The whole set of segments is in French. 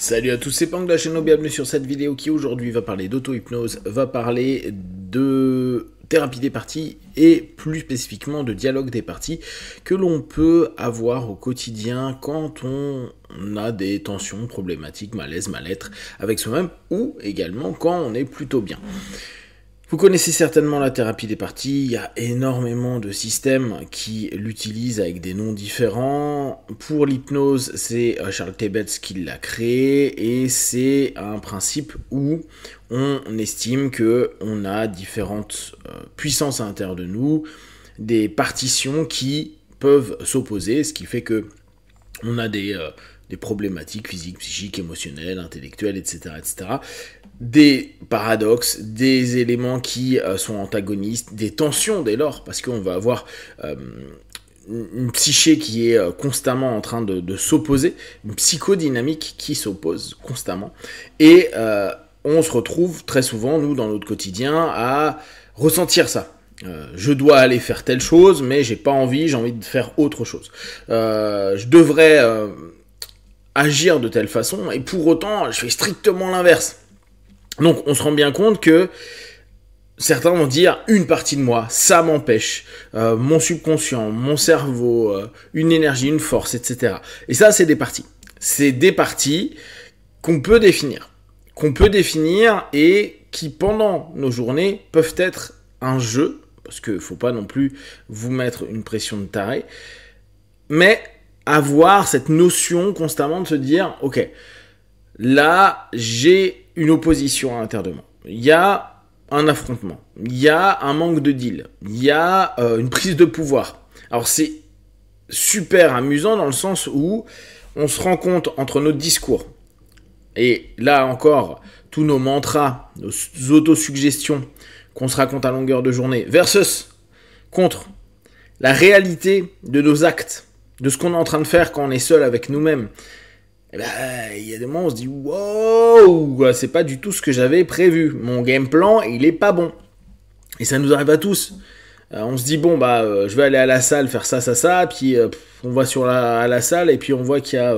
Salut à tous, c'est Pang de la chaîne, bienvenue sur cette vidéo qui aujourd'hui va parler d'auto-hypnose, va parler de thérapie des parties et plus spécifiquement de dialogue des parties que l'on peut avoir au quotidien quand on a des tensions, problématiques, malaise, mal-être avec soi-même ou également quand on est plutôt bien. Vous connaissez certainement la thérapie des parties, il y a énormément de systèmes qui l'utilisent avec des noms différents. Pour l'hypnose, c'est Charles Tebetz qui l'a créé et c'est un principe où on estime qu'on a différentes puissances à l'intérieur de nous, des partitions qui peuvent s'opposer, ce qui fait que on a des problématiques physiques, psychiques, émotionnelles, intellectuelles, etc., etc., des paradoxes, des éléments qui sont antagonistes, des tensions dès lors, parce qu'on va avoir une psyché qui est constamment en train de s'opposer, une psychodynamique qui s'oppose constamment, et on se retrouve très souvent, nous, dans notre quotidien, à ressentir ça. Je dois aller faire telle chose, mais j'ai pas envie, j'ai envie de faire autre chose. Je devrais agir de telle façon, et pour autant, je fais strictement l'inverse. Donc, on se rend bien compte que certains vont dire une partie de moi, ça m'empêche, mon subconscient, mon cerveau, une énergie, une force, etc. Et ça, c'est des parties. C'est des parties qu'on peut définir et qui, pendant nos journées, peuvent être un jeu, parce qu'il ne faut pas non plus vous mettre une pression de taré, mais avoir cette notion constamment de se dire, ok, là, j'ai une opposition à l'intérieur de moi. Il y a un affrontement. Il y a un manque de deal. Il y a une prise de pouvoir. Alors, c'est super amusant dans le sens où on se rend compte entre notre discours et là encore, tous nos mantras, nos autosuggestions qu'on se raconte à longueur de journée versus contre la réalité de nos actes, de ce qu'on est en train de faire quand on est seul avec nous-mêmes. Et ben, il y a des moments où on se dit « Wow, c'est pas du tout ce que j'avais prévu. Mon game plan, il est pas bon. » Et ça nous arrive à tous. On se dit « Bon, je vais aller à la salle faire ça. » Puis on va à la salle et puis on voit qu'il y a,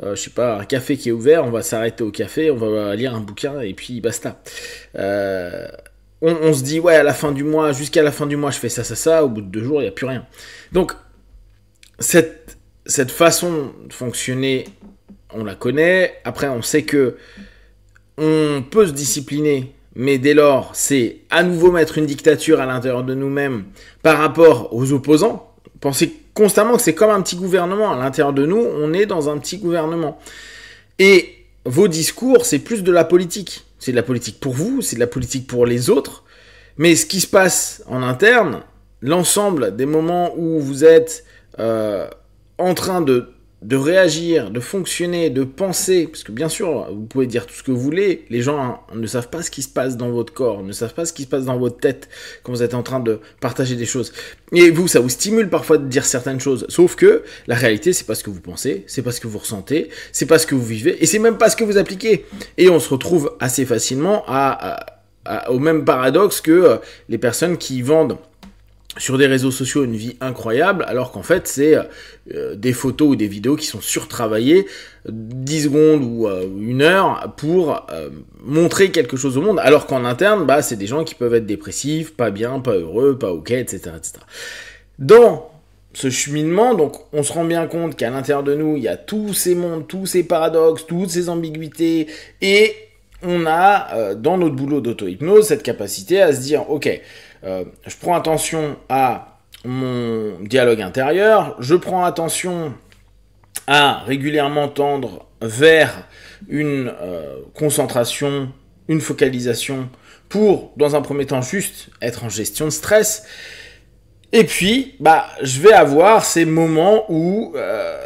je sais pas, un café qui est ouvert. On va s'arrêter au café, on va lire un bouquin et puis basta. On se dit « Ouais, à la fin du mois, jusqu'à la fin du mois, je fais ça. » Au bout de 2 jours, il n'y a plus rien. Donc, cette façon de fonctionner, on la connaît. Après, on sait que on peut se discipliner, mais dès lors, c'est à nouveau mettre une dictature à l'intérieur de nous-mêmes par rapport aux opposants. Pensez constamment que c'est comme un petit gouvernement. À l'intérieur de nous, on est dans un petit gouvernement. Et vos discours, c'est plus de la politique. C'est de la politique pour vous, c'est de la politique pour les autres. Mais ce qui se passe en interne, l'ensemble des moments où vous êtes en train de réagir, de fonctionner, de penser, parce que bien sûr, vous pouvez dire tout ce que vous voulez, les gens ne savent pas ce qui se passe dans votre corps, ne savent pas ce qui se passe dans votre tête quand vous êtes en train de partager des choses. Et vous, ça vous stimule parfois de dire certaines choses, sauf que la réalité, c'est pas ce que vous pensez, c'est pas ce que vous ressentez, c'est pas ce que vous vivez, et c'est même pas ce que vous appliquez. Et on se retrouve assez facilement au même paradoxe que les personnes qui vendent sur des réseaux sociaux une vie incroyable, alors qu'en fait c'est des photos ou des vidéos qui sont surtravaillées 10 secondes ou 1 heure pour montrer quelque chose au monde, alors qu'en interne, c'est des gens qui peuvent être dépressifs, pas bien, pas heureux, pas ok, etc. etc. Dans ce cheminement, donc on se rend bien compte qu'à l'intérieur de nous, il y a tous ces mondes, tous ces paradoxes, toutes ces ambiguïtés, et on a dans notre boulot d'auto-hypnose cette capacité à se dire, ok, je prends attention à mon dialogue intérieur, je prends attention à régulièrement tendre vers une concentration, une focalisation pour, dans un premier temps, juste être en gestion de stress. Et puis, je vais avoir ces moments où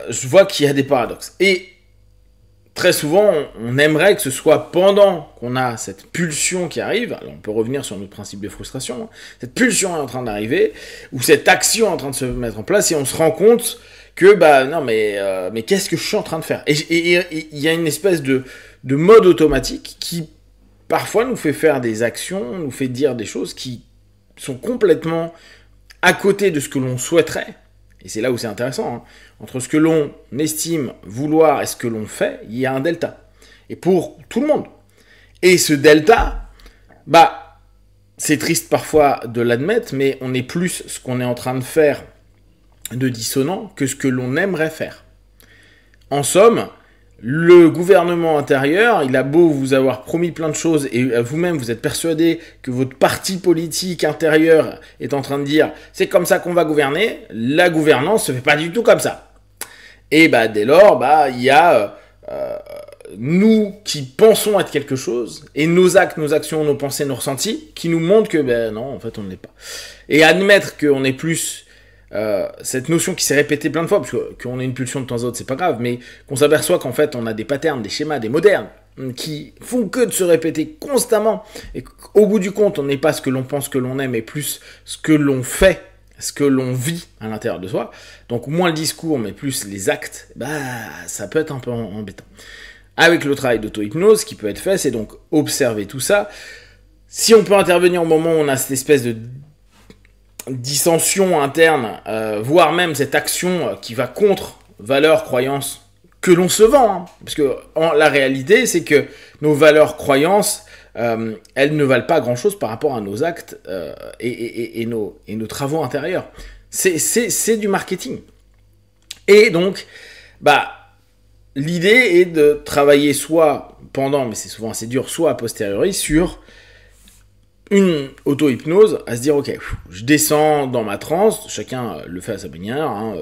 je vois qu'il y a des paradoxes. Et très souvent, on aimerait que ce soit pendant qu'on a cette pulsion qui arrive, alors on peut revenir sur notre principe de frustration, cette pulsion est en train d'arriver, ou cette action est en train de se mettre en place, et on se rend compte que, mais qu'est-ce que je suis en train de faire ? Et il y a une espèce de mode automatique qui, parfois, nous fait faire des actions, nous fait dire des choses qui sont complètement à côté de ce que l'on souhaiterait. Et c'est là où c'est intéressant, entre ce que l'on estime vouloir et ce que l'on fait, il y a un delta. et pour tout le monde. Et ce delta, bah, c'est triste parfois de l'admettre, mais on est plus ce qu'on est en train de faire de dissonant que ce que l'on aimerait faire. En somme, le gouvernement intérieur, il a beau vous avoir promis plein de choses et vous-même vous êtes persuadé que votre parti politique intérieur est en train de dire c'est comme ça qu'on va gouverner, la gouvernance se fait pas du tout comme ça. Et bah dès lors, bah il y a nous qui pensons être quelque chose et nos actes, nos actions, nos pensées, nos ressentis qui nous montrent que ben non, en fait on ne l'est pas. Et admettre qu'on est plus cette notion qui s'est répétée plein de fois, parce qu'on a une pulsion de temps à autre, c'est pas grave, mais qu'on s'aperçoit qu'en fait on a des patterns, des schémas, des modernes qui font que de se répéter constamment, et qu'au bout du compte on n'est pas ce que l'on pense que l'on est, mais plus ce que l'on fait, ce que l'on vit à l'intérieur de soi. Donc moins le discours, mais plus les actes, bah ça peut être un peu embêtant. Avec le travail d'auto-hypnose, ce qui peut être fait, c'est donc observer tout ça. Si on peut intervenir au moment où on a cette espèce de dissension interne, voire même cette action qui va contre valeurs, croyances que l'on se vend, hein. Parce que la réalité, c'est que nos valeurs, croyances, elles ne valent pas grand-chose par rapport à nos actes et nos travaux intérieurs. C'est du marketing. Et donc, bah, l'idée est de travailler soit pendant, mais c'est souvent assez dur, soit a posteriori, sur une auto-hypnose, à se dire, ok, je descends dans ma transe, chacun le fait à sa manière, hein,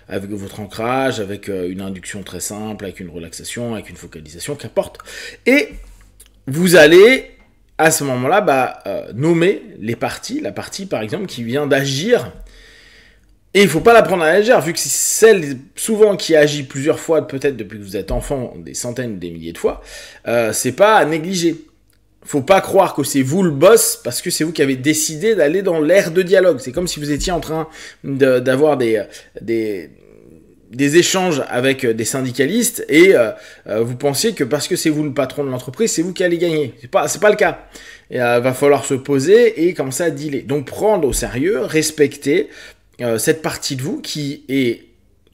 avec votre ancrage, avec une induction très simple, avec une relaxation, avec une focalisation, qu'importe. Et vous allez, à ce moment-là, bah, nommer les parties, la partie, par exemple, qui vient d'agir. Et il ne faut pas la prendre à la légère, vu que c'est celle, souvent, qui agit plusieurs fois, peut-être depuis que vous êtes enfant, des centaines, des milliers de fois, c'est pas à négliger. Faut pas croire que c'est vous le boss parce que c'est vous qui avez décidé d'aller dans l'ère de dialogue. C'est comme si vous étiez en train d'avoir des échanges avec des syndicalistes et vous pensiez que parce que c'est vous le patron de l'entreprise, c'est vous qui allez gagner. C'est pas le cas. Et va falloir se poser et commencer à dealer. Donc prendre au sérieux, respecter cette partie de vous qui est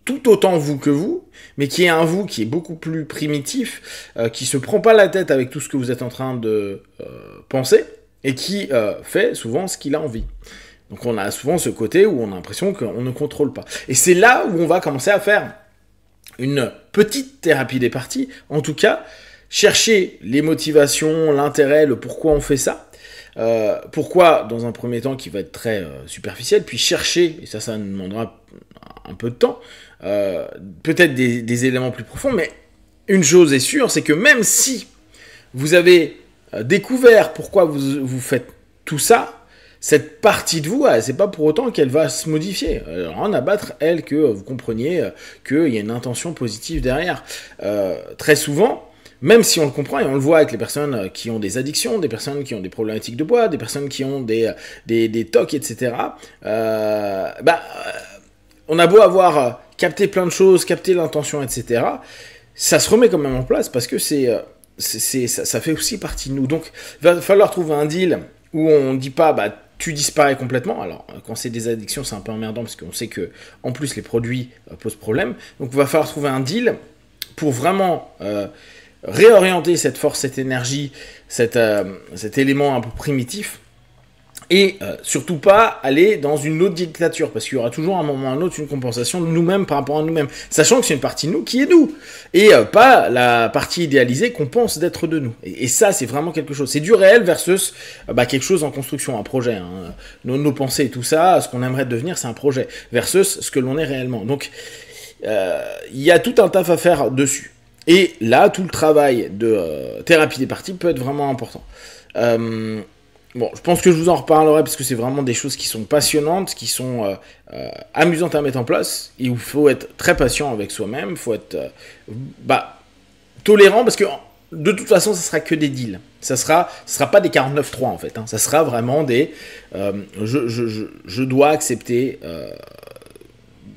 tout autant vous que vous, mais qui est un vous qui est beaucoup plus primitif, qui se prend pas la tête avec tout ce que vous êtes en train de penser, et qui fait souvent ce qu'il a envie. Donc on a souvent ce côté où on a l'impression qu'on ne contrôle pas. Et c'est là où on va commencer à faire une petite thérapie des parties, en tout cas, chercher les motivations, l'intérêt, le pourquoi on fait ça. Pourquoi, dans un premier temps, qui va être très superficiel, puis chercher, et ça nous demandera un peu de temps, peut-être des éléments plus profonds, mais une chose est sûre, c'est que même si vous avez découvert pourquoi vous faites tout ça, cette partie de vous, c'est pas pour autant qu'elle va se modifier. Rien à battre, elle, que vous compreniez qu'il y a une intention positive derrière. Très souvent, même si on le comprend et on le voit avec les personnes qui ont des addictions, des personnes qui ont des problématiques de poids, des personnes qui ont des TOC, etc., on a beau avoir capté plein de choses, capté l'intention, etc., ça se remet quand même en place parce que ça fait aussi partie de nous. Donc, il va falloir trouver un deal où on ne dit pas, bah, tu disparais complètement. Alors, quand c'est des addictions, c'est un peu emmerdant parce qu'on sait que, en plus, les produits posent problème. Donc, il va falloir trouver un deal pour vraiment réorienter cette force, cette énergie, cet élément un peu primitif. Et surtout pas aller dans une autre dictature, parce qu'il y aura toujours à un moment ou à un autre une compensation de nous-mêmes par rapport à nous-mêmes, sachant que c'est une partie de nous qui est nous, et pas la partie idéalisée qu'on pense d'être de nous. Et ça, c'est vraiment quelque chose. C'est du réel versus quelque chose en construction, un projet. Hein. Nos pensées et tout ça, ce qu'on aimerait devenir, c'est un projet, versus ce que l'on est réellement. Donc, il y a tout un taf à faire dessus. Et là, tout le travail de thérapie des parties peut être vraiment important. Bon, je pense que je vous en reparlerai parce que c'est vraiment des choses qui sont passionnantes, qui sont amusantes à mettre en place, et où il faut être très patient avec soi-même, il faut être tolérant, parce que de toute façon, ça sera que des deals. Ça sera pas des 49.3 en fait, hein. Ça sera vraiment des je dois accepter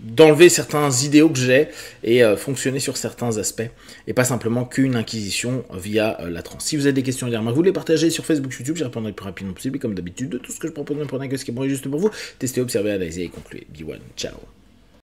d'enlever certains idéaux que j'ai et fonctionner sur certains aspects, et pas simplement qu'une inquisition via la transe. Si vous avez des questions à dire, vous les partagez sur Facebook, YouTube, j'y répondrai le plus rapidement possible, et comme d'habitude, de tout ce que je propose, prenez que ce qui est bon et juste pour vous, testez, observez, analysez et concluez. Be one, ciao.